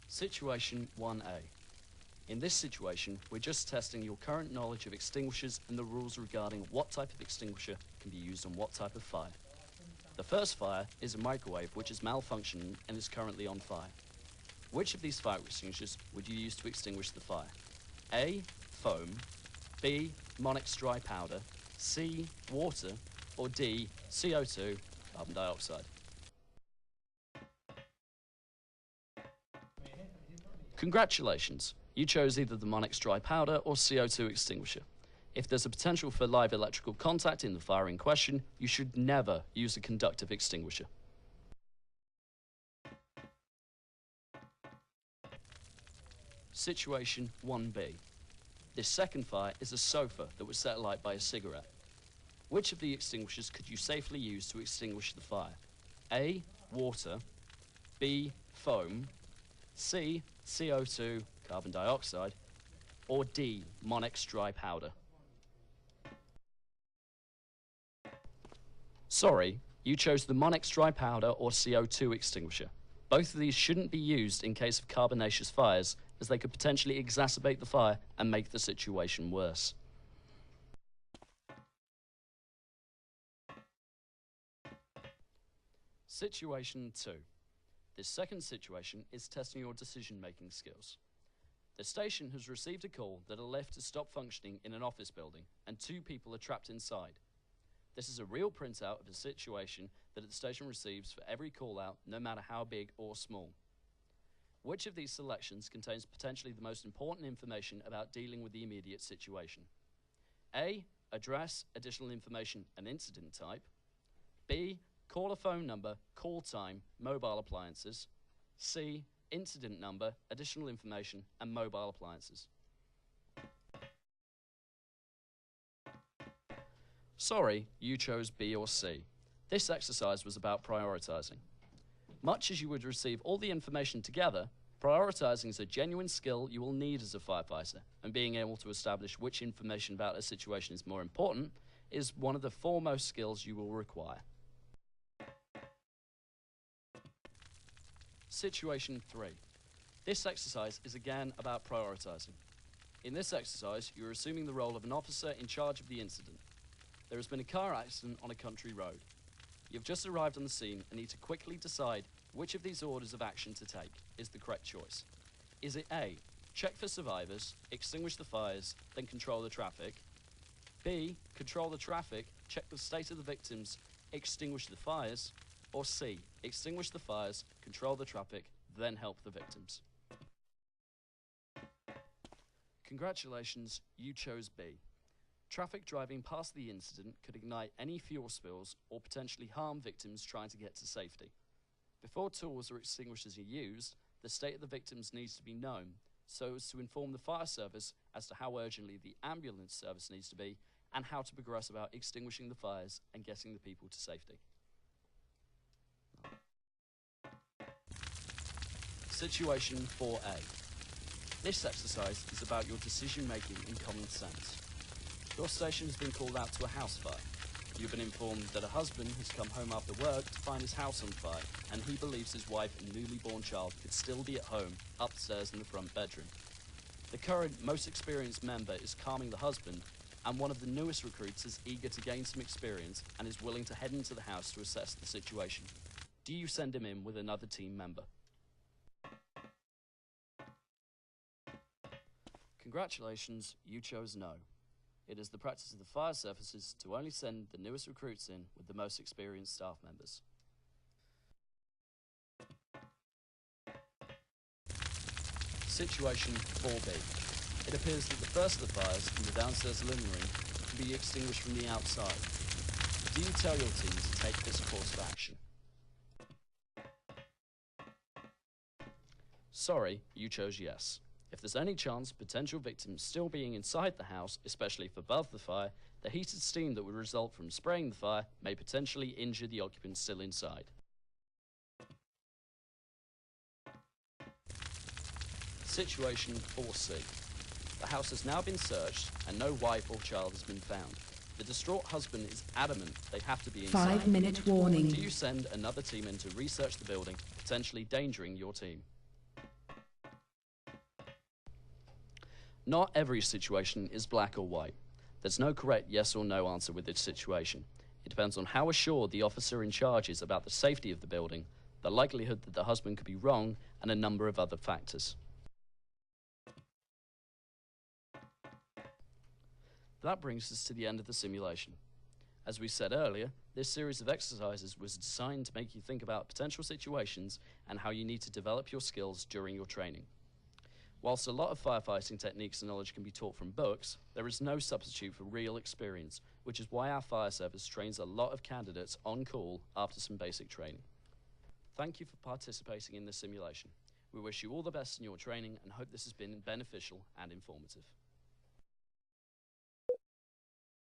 Situation 1A. In this situation, we're just testing your current knowledge of extinguishers and the rules regarding what type of extinguisher can be used on what type of fire. The first fire is a microwave which is malfunctioning and is currently on fire. Which of these fire extinguishers would you use to extinguish the fire? A. Foam, B. Monix dry powder, C. Water, or D. CO2, carbon dioxide. Congratulations, you chose either the Monix dry powder or CO2 extinguisher. If there's a potential for live electrical contact in the fire in question, you should never use a conductive extinguisher. Situation 1B. This second fire is a sofa that was set alight by a cigarette. Which of the extinguishers could you safely use to extinguish the fire? A. Water, B. Foam, C. CO2, carbon dioxide, or D. Monix dry powder. Sorry, you chose the Monix dry powder or CO2 extinguisher. Both of these shouldn't be used in case of carbonaceous fires, as they could potentially exacerbate the fire and make the situation worse. Situation 2. This second situation is testing your decision-making skills. The station has received a call that a lift has stopped functioning in an office building and 2 people are trapped inside. This is a real printout of a situation that the station receives for every call-out, no matter how big or small. Which of these selections contains potentially the most important information about dealing with the immediate situation? A. Address, additional information, and incident type. B. Caller phone number, call time, mobile appliances. C. Incident number, additional information, and mobile appliances. Sorry, you chose B or C. This exercise was about prioritizing. Much as you would receive all the information together, prioritizing is a genuine skill you will need as a firefighter, and being able to establish which information about a situation is more important is one of the foremost skills you will require. Situation 3. This exercise is again about prioritizing. In this exercise, you're assuming the role of an officer in charge of the incident. There has been a car accident on a country road. You've just arrived on the scene and need to quickly decide which of these orders of action to take is the correct choice. Is it A, check for survivors, extinguish the fires, then control the traffic? B, control the traffic, check the state of the victims, extinguish the fires? Or C, extinguish the fires, control the traffic, then help the victims? Congratulations, you chose B. Traffic driving past the incident could ignite any fuel spills or potentially harm victims trying to get to safety. Before tools or extinguishers are used, the state of the victims needs to be known so as to inform the fire service as to how urgently the ambulance service needs to be and how to progress about extinguishing the fires and getting the people to safety. Situation 4A. This exercise is about your decision-making and common sense. Your station has been called out to a house fire. You've been informed that a husband has come home after work to find his house on fire, and he believes his wife and newly born child could still be at home, upstairs in the front bedroom. The current, most experienced member is calming the husband, and one of the newest recruits is eager to gain some experience and is willing to head into the house to assess the situation. Do you send him in with another team member? Congratulations, you chose no. It is the practice of the fire services to only send the newest recruits in with the most experienced staff members. Situation 4B. It appears that the first of the fires in the downstairs living room can be extinguished from the outside. Do you tell your team to take this course of action? Sorry, you chose yes. If there's any chance of potential victims still being inside the house, especially if above the fire, the heated steam that would result from spraying the fire may potentially injure the occupants still inside. Situation 4C. The house has now been searched and no wife or child has been found. The distraught husband is adamant they have to be inside. 5-minute warning. Do you send another team in to research the building, potentially endangering your team? Not every situation is black or white. There's no correct yes or no answer with this situation. It depends on how assured the officer in charge is about the safety of the building, the likelihood that the husband could be wrong, and a number of other factors. That brings us to the end of the simulation. As we said earlier, this series of exercises was designed to make you think about potential situations and how you need to develop your skills during your training. Whilst a lot of firefighting techniques and knowledge can be taught from books, there is no substitute for real experience, which is why our fire service trains a lot of candidates on call after some basic training. Thank you for participating in this simulation. We wish you all the best in your training and hope this has been beneficial and informative.